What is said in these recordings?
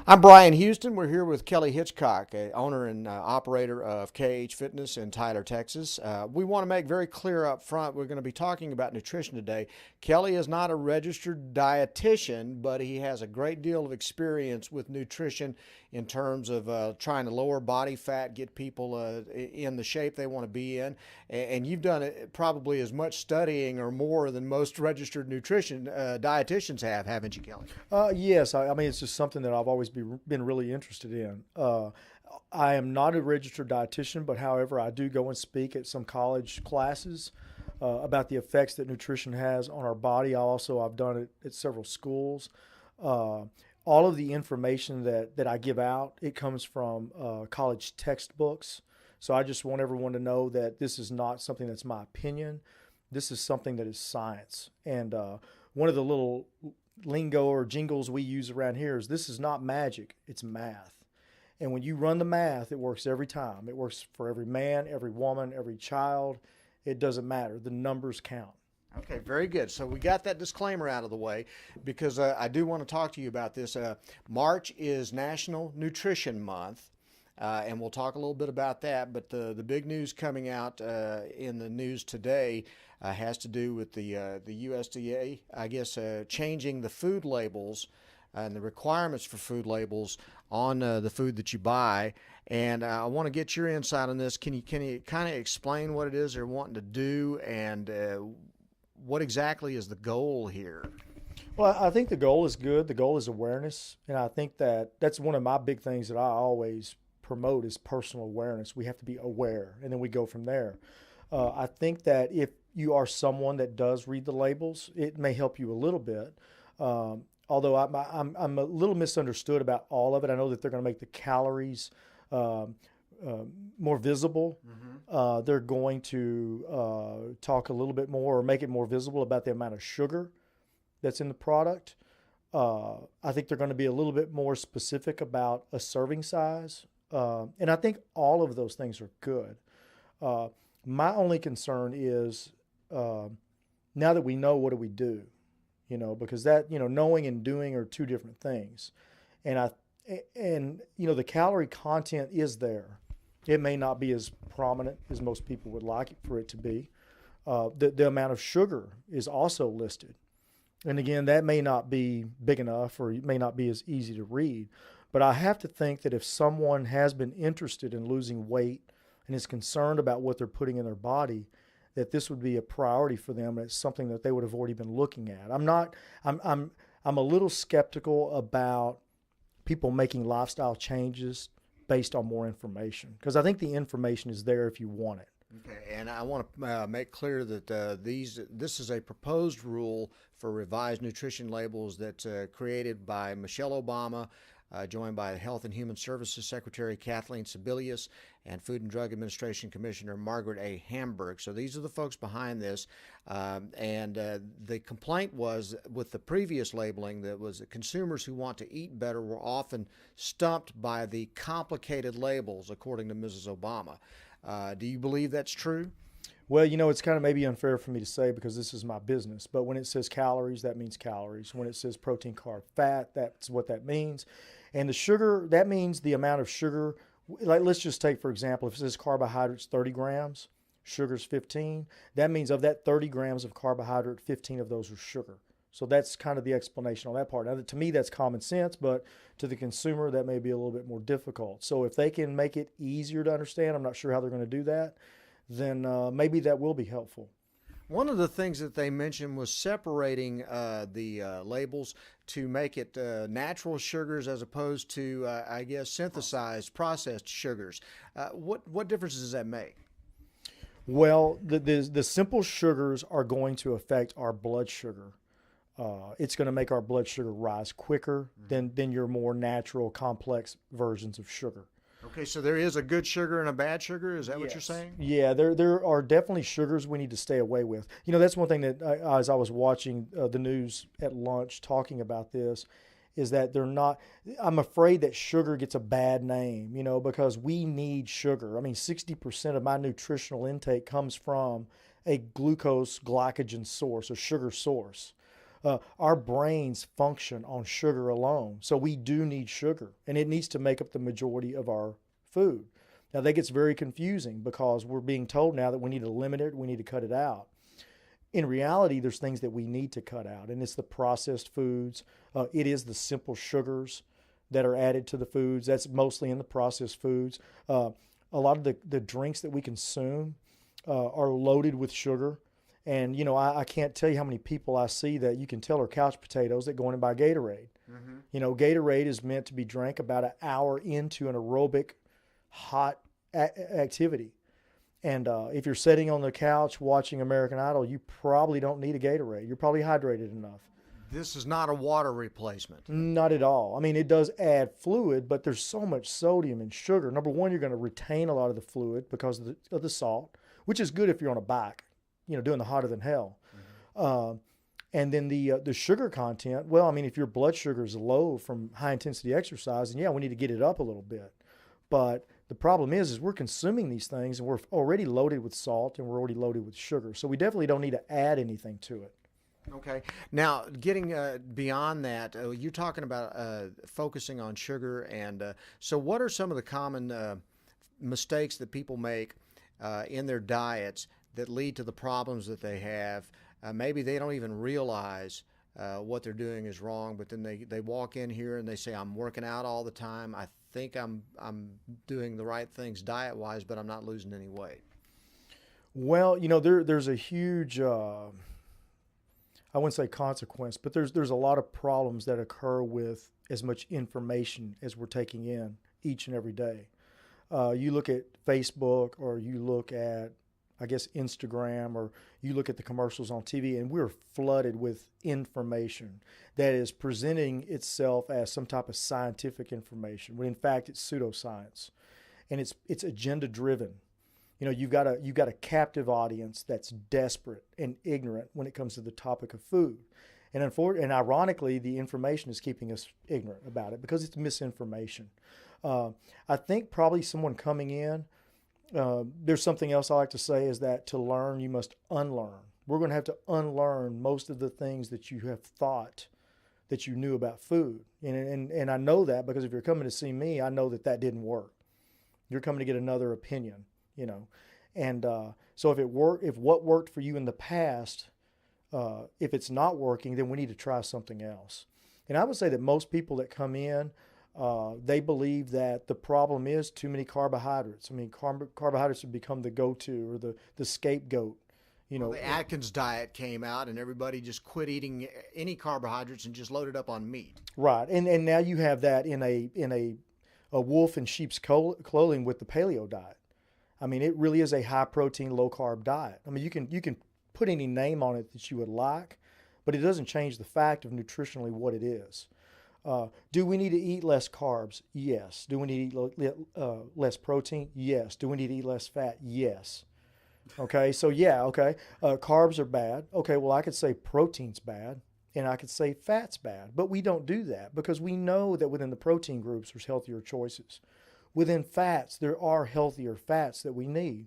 I'm Bryan Houston. We're here with Kelly Hitchcock, owner and operator of KH Fitness in Tyler, Texas. We want to make very clear up front we're going to be talking about nutrition today. Kelly is not a registered dietitian, but he has a great deal of experience with nutrition in terms of trying to lower body fat, get people in the shape they want to be in. And you've done probably as much studying or more than most registered nutrition dietitians have, haven't you, Kelly? Yes, I mean it's just something that I've always been really interested in. I am not a registered dietitian, but however, I do go and speak at some college classes about the effects that nutrition has on our body. I've done it at several schools. All of the information that I give out, it comes from college textbooks. So I just want everyone to know that this is not something that's my opinion. This is something that is science. And one of the little lingo or jingles we use around here is this is not magic, it's math. And when you run the math, it works every time. It works for every man, every woman, every child. It doesn't matter. The numbers count. Okay, very good. So we got that disclaimer out of the way because I do want to talk to you about this. March is National Nutrition Month, and we'll talk a little bit about that. But the big news coming out in the news today has to do with the USDA, I guess, changing the food labels and the requirements for food labels on the food that you buy. And I want to get your insight on this. Can you kind of explain what it is they're wanting to do and what exactly is the goal here? Well, I think the goal is good. The goal is awareness. And I think that's one of my big things that I always promote is personal awareness. We have to be aware, and then we go from there. I think that if you are someone that does read the labels, it may help you a little bit. Although I'm a little misunderstood about all of it. I know that they're going to make the calories more visible. Mm-hmm. They're going to talk a little bit more or make it more visible about the amount of sugar that's in the product. I think they're going to be a little bit more specific about a serving size. And I think all of those things are good. My only concern is now that we know, what do we do? Because that, knowing and doing are two different things. And the calorie content is there. It may not be as prominent as most people would like it for it to be. The amount of sugar is also listed. And again, that may not be big enough or it may not be as easy to read. But I have to think that if someone has been interested in losing weight and is concerned about what they're putting in their body, that this would be a priority for them. And it's something that they would have already been looking at. I'm a little skeptical about people making lifestyle changes based on more information, because I think the information is there if you want it. Okay, and I want to make clear that this is a proposed rule for revised nutrition labels that's created by Michelle Obama, joined by Health and Human Services Secretary Kathleen Sebelius and Food and Drug Administration Commissioner Margaret A. Hamburg. So these are the folks behind this. And the complaint was with the previous labeling that was that consumers who want to eat better were often stumped by the complicated labels, according to Mrs. Obama. Do you believe that's true? Well, it's kind of maybe unfair for me to say because this is my business. But when it says calories, that means calories. When it says protein, carb, fat, that's what that means. And the sugar, that means the amount of sugar. Like, let's just take, for example, if it says carbohydrates 30 grams, sugar's 15. That means of that 30 grams of carbohydrate, 15 of those are sugar. So that's kind of the explanation on that part. Now, to me, that's common sense, but to the consumer, that may be a little bit more difficult. So if they can make it easier to understand, I'm not sure how they're going to do that, then maybe that will be helpful. One of the things that they mentioned was separating the labels to make it natural sugars as opposed to, I guess, synthesized processed sugars. What difference does that make? Well, the simple sugars are going to affect our blood sugar. It's going to make our blood sugar rise quicker than your more natural, complex versions of sugar. Okay, so there is a good sugar and a bad sugar? Is that what you're saying? Yeah, there are definitely sugars we need to stay away with. That's one thing that as I was watching the news at lunch talking about this, is that I'm afraid that sugar gets a bad name, because we need sugar. I mean, 60% of my nutritional intake comes from a glucose glycogen source, a sugar source. Our brains function on sugar alone. So we do need sugar, and it needs to make up the majority of our food. Now, that gets very confusing because we're being told now that we need to limit it, we need to cut it out. In reality, there's things that we need to cut out, and it's the processed foods. It is the simple sugars that are added to the foods. That's mostly in the processed foods. A lot of the drinks that we consume are loaded with sugar. And, I can't tell you how many people I see that you can tell are couch potatoes that go in and buy Gatorade. Mm-hmm. Gatorade is meant to be drank about an hour into an aerobic, hot activity. And if you're sitting on the couch watching American Idol, you probably don't need a Gatorade. You're probably hydrated enough. This is not a water replacement. Not at all. I mean, it does add fluid, but there's so much sodium and sugar. Number one, you're going to retain a lot of the fluid because of the salt, which is good if you're on a bike, doing the hotter than hell. Mm-hmm. And then the sugar content, well, I mean, if your blood sugar is low from high intensity exercise, then yeah, we need to get it up a little bit. But the problem is we're consuming these things and we're already loaded with salt and we're already loaded with sugar. So we definitely don't need to add anything to it. Okay. Now, getting beyond that, you're talking about focusing on sugar. And so what are some of the common mistakes that people make in their diets that lead to the problems that they have? Maybe they don't even realize what they're doing is wrong, but then they walk in here and they say, I'm working out all the time. I think I'm doing the right things diet-wise, but I'm not losing any weight. Well, there's a huge, I wouldn't say consequence, but there's a lot of problems that occur with as much information as we're taking in each and every day. You look at Facebook or you look at, I guess, Instagram, or you look at the commercials on TV, and we're flooded with information that is presenting itself as some type of scientific information, when in fact it's pseudoscience, and it's agenda driven. You've got a captive audience that's desperate and ignorant when it comes to the topic of food, and ironically, the information is keeping us ignorant about it because it's misinformation. I think probably someone coming in. There's something else I like to say is that to learn, you must unlearn. We're going to have to unlearn most of the things that you have thought that you knew about food. And I know that because if you're coming to see me, I know that didn't work. You're coming to get another opinion, And so if what worked for you in the past, if it's not working, then we need to try something else. And I would say that most people that come in, they believe that the problem is too many carbohydrates. I mean, carbohydrates have become the go-to or the scapegoat. The Atkins diet came out and everybody just quit eating any carbohydrates and just loaded up on meat. Right, and now you have that in a wolf in sheep's clothing with the paleo diet. I mean, it really is a high-protein, low-carb diet. I mean, you can put any name on it that you would like, but it doesn't change the fact of nutritionally what it is. Do we need to eat less carbs? Yes. Do we need to eat less protein? Yes. Do we need to eat less fat? Yes. Okay, so yeah, okay. Carbs are bad. Okay, well, I could say protein's bad, and I could say fat's bad, but we don't do that because we know that within the protein groups there's healthier choices. Within fats, there are healthier fats that we need.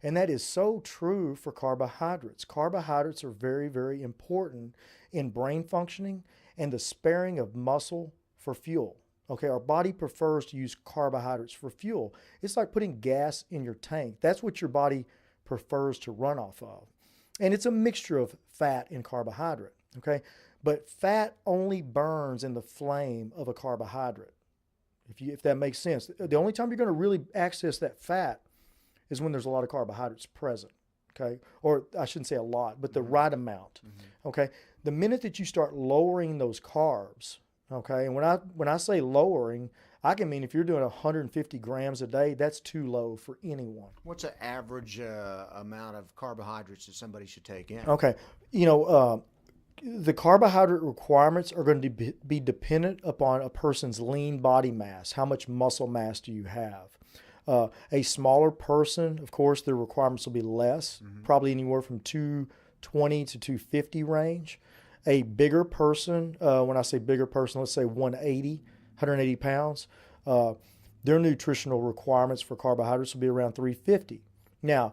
And that is so true for carbohydrates. Carbohydrates are very, very important in brain functioning and the sparing of muscle for fuel. Okay, our body prefers to use carbohydrates for fuel. It's like putting gas in your tank. That's what your body prefers to run off of. And it's a mixture of fat and carbohydrate, okay? But fat only burns in the flame of a carbohydrate, if that makes sense. The only time you're going to really access that fat is when there's a lot of carbohydrates present, okay? Or I shouldn't say a lot, but the right amount, okay? The minute that you start lowering those carbs, okay, and when I say lowering, I can mean if you're doing 150 grams a day, that's too low for anyone. What's the average amount of carbohydrates that somebody should take in? Okay, the carbohydrate requirements are going to be dependent upon a person's lean body mass. How much muscle mass do you have? A smaller person, of course, their requirements will be less, probably anywhere from 220 to 250 range. A bigger person, when I say bigger person, let's say 180 pounds, their nutritional requirements for carbohydrates will be around 350. Now,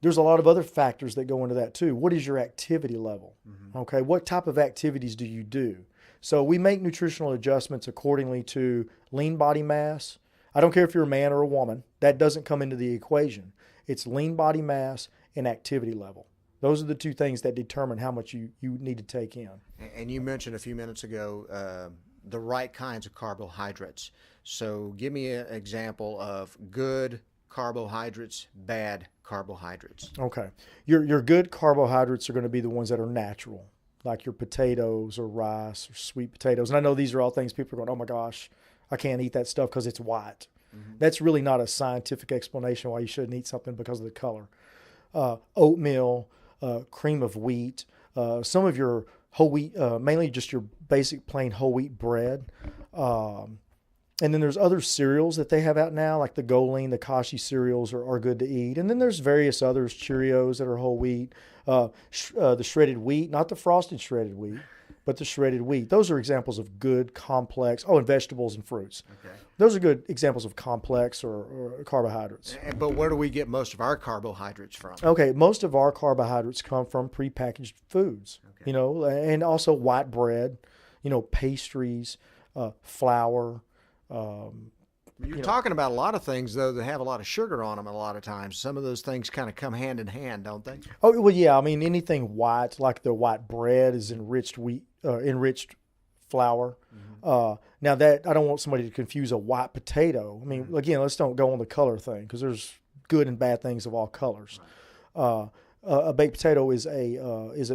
there's a lot of other factors that go into that too. What is your activity level? Mm-hmm. Okay, what type of activities do you do? So we make nutritional adjustments accordingly to lean body mass. I don't care if you're a man or a woman, that doesn't come into the equation. It's lean body mass and activity level. Those are the two things that determine how much you need to take in. And you mentioned a few minutes ago the right kinds of carbohydrates. So give me an example of good carbohydrates, bad carbohydrates. Okay. Your good carbohydrates are going to be the ones that are natural, like your potatoes or rice or sweet potatoes. And I know these are all things people are going, oh my gosh, I can't eat that stuff because it's white. Mm-hmm. That's really not a scientific explanation why you shouldn't eat something because of the color. Oatmeal, cream of wheat, some of your whole wheat, mainly just your basic plain whole wheat bread. And then there's other cereals that they have out now, like the Goleen, the Kashi cereals are good to eat. And then there's various others, Cheerios that are whole wheat, the shredded wheat, not the frosted shredded wheat, but the shredded wheat. Those are examples of good, complex, and vegetables and fruits. Okay. Those are good examples of complex or carbohydrates. But where do we get most of our carbohydrates from? Okay, most of our carbohydrates come from prepackaged foods, okay. And also white bread, pastries, flour. You're talking about a lot of things, though, that have a lot of sugar on them a lot of times. Some of those things kind of come hand in hand, don't they? Oh, well, yeah. I mean, anything white, like the white bread is enriched flour. Mm-hmm. Now, that I don't want somebody to confuse a white potato. I mean, mm-hmm. Again, let's don't go on the color thing because there's good and bad things of all colors. Right. A baked potato is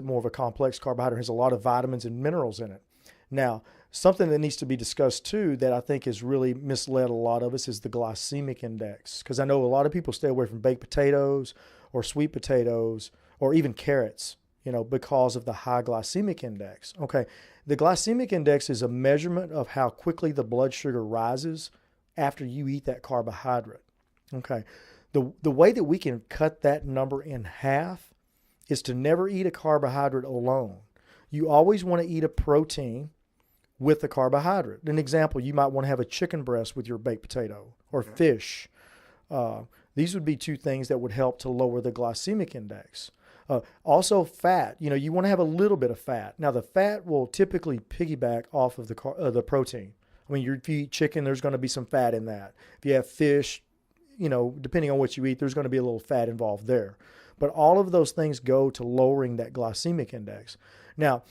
more of a complex carbohydrate, has a lot of vitamins and minerals in it. Now, something that needs to be discussed too that I think has really misled a lot of us is the glycemic index. Because I know a lot of people stay away from baked potatoes or sweet potatoes or even carrots, because of the high glycemic index. Okay, the glycemic index is a measurement of how quickly the blood sugar rises after you eat that carbohydrate. Okay, the way that we can cut that number in half is to never eat a carbohydrate alone. You always want to eat a protein with the carbohydrate. An example, you might want to have a chicken breast with your baked potato or okay. Fish. These would be two things that would help to lower the glycemic index. Also fat, you want to have a little bit of fat. Now the fat will typically piggyback off of the protein. I mean, if you eat chicken, there's going to be some fat in that. If you have fish, depending on what you eat, there's going to be a little fat involved there. But all of those things go to lowering that glycemic index. Now,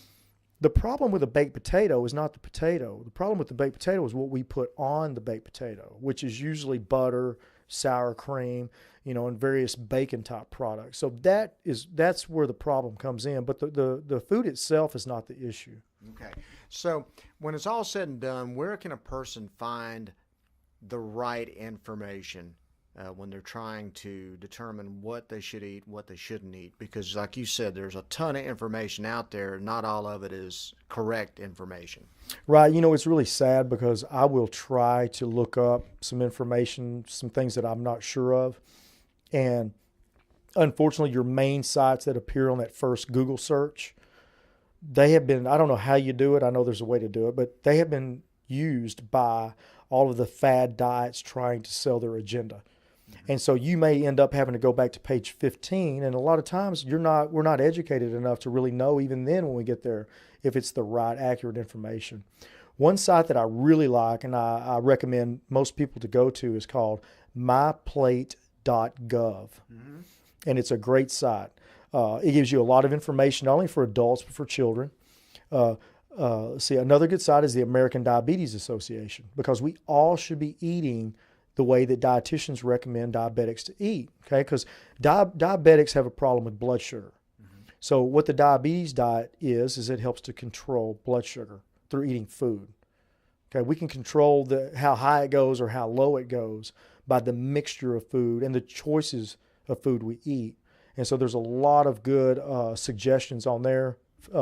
the problem with a baked potato is not the potato. The problem with the baked potato is what we put on the baked potato, which is usually butter, sour cream, and various bacon type products. So that's where the problem comes in. But the food itself is not the issue. Okay. So when it's all said and done, where can a person find the right information when they're trying to determine what they should eat, what they shouldn't eat? Because like you said, there's a ton of information out there. Not all of it is correct information. Right. It's really sad because I will try to look up some information, some things that I'm not sure of. And unfortunately, your main sites that appear on that first Google search, they have been, I don't know how you do it. I know there's a way to do it, but they have been used by all of the fad diets trying to sell their agenda. And so you may end up having to go back to page 15. And a lot of times we're not educated enough to really know even then when we get there if it's the right, accurate information. One site that I really like and I recommend most people to go to is called myplate.gov. Mm-hmm. And it's a great site. It gives you a lot of information, not only for adults, but for children. Another good site is the American Diabetes Association, because we all should be eating the way that dietitians recommend diabetics to eat, okay? Because diabetics have a problem with blood sugar. Mm-hmm. So what the diabetes diet is it helps to control blood sugar through eating food. Okay, we can control how high it goes or how low it goes by the mixture of food and the choices of food we eat. And so there's a lot of good suggestions on there,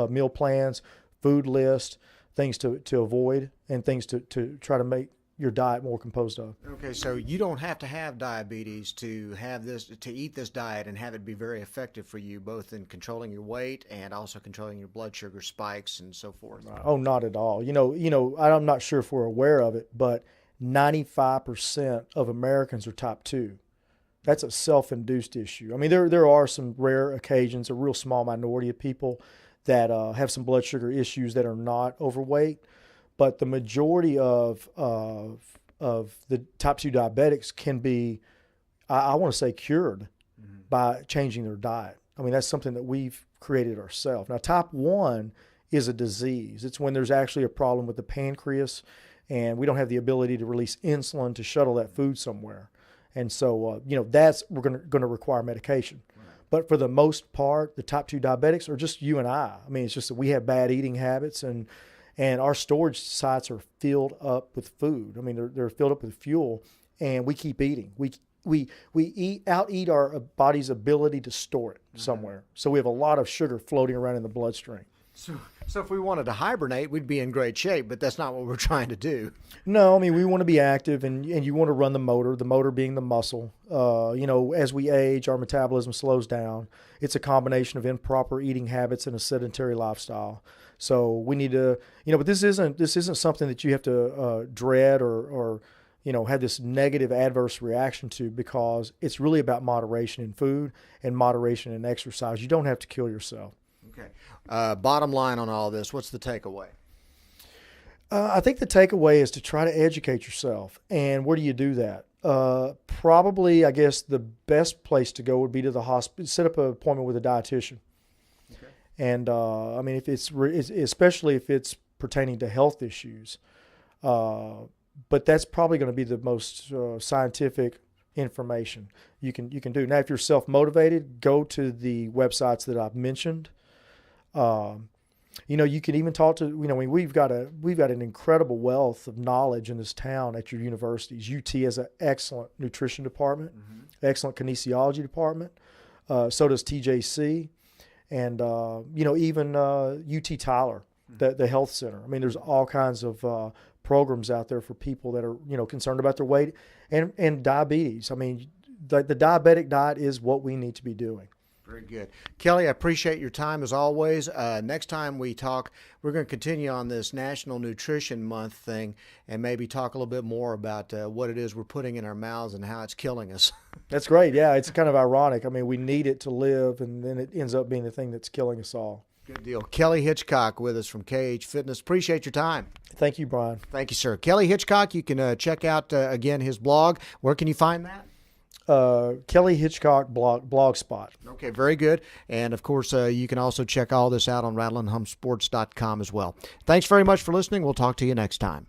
meal plans, food list, things to avoid, and things to try to make your diet more composed of. Okay, so you don't have to have diabetes to eat this diet and have it be very effective for you, both in controlling your weight and also controlling your blood sugar spikes and so forth. Oh, not at all. I'm not sure if we're aware of it, but 95% of Americans are type 2. That's a self-induced issue. I mean, there are some rare occasions, a real small minority of people that have some blood sugar issues that are not overweight, but the majority of the type 2 diabetics can be, I want to say, cured by changing their diet. I mean, that's something that we've created ourselves. Now, type 1 is a disease. It's when there's actually a problem with the pancreas, and we don't have the ability to release insulin to shuttle that food somewhere. And so, that's we're going to require medication. Right. But for the most part, the type 2 diabetics are just you and I. I mean, it's just that we have bad eating habits, and our storage sites are filled up with food. I mean, they're filled up with fuel, and we keep eating. We eat our body's ability to store it somewhere. So we have a lot of sugar floating around in the bloodstream. So if we wanted to hibernate, we'd be in great shape, but that's not what we're trying to do. No, I mean, we want to be active, and you want to run the motor being the muscle. As we age, our metabolism slows down. It's a combination of improper eating habits and a sedentary lifestyle. So we need to, but this isn't something that you have to dread or have this negative adverse reaction to, because it's really about moderation in food and moderation in exercise. You don't have to kill yourself. Okay. Bottom line on all this, what's the takeaway? I think the takeaway is to try to educate yourself. And where do you do that? Probably, I guess, the best place to go would be to the hospital. Set up an appointment with a dietitian. Okay. And I mean, if especially if it's pertaining to health issues, but that's probably going to be the most scientific information you can do. Now, if you're self-motivated, go to the websites that I've mentioned. You can even talk to, we've got an incredible wealth of knowledge in this town at your universities. UT has an excellent nutrition department, excellent kinesiology department. So does TJC, and even UT Tyler, the health center. I mean, there's all kinds of programs out there for people that are concerned about their weight and diabetes. I mean, the diabetic diet is what we need to be doing. Very good. Kelly, I appreciate your time as always. Next time we talk, we're going to continue on this National Nutrition Month thing and maybe talk a little bit more about what it is we're putting in our mouths and how it's killing us. That's great. Yeah, it's kind of ironic. I mean, we need it to live, and then it ends up being the thing that's killing us all. Good deal. Kelly Hitchcock with us from KH Fitness. Appreciate your time. Thank you, Bryan. Thank you, sir. Kelly Hitchcock, you can check out, again, his blog. Where can you find that? Kelly Hitchcock blogspot. Okay, very good. And, of course, you can also check all this out on rattleandhumpsports.com as well. Thanks very much for listening. We'll talk to you next time.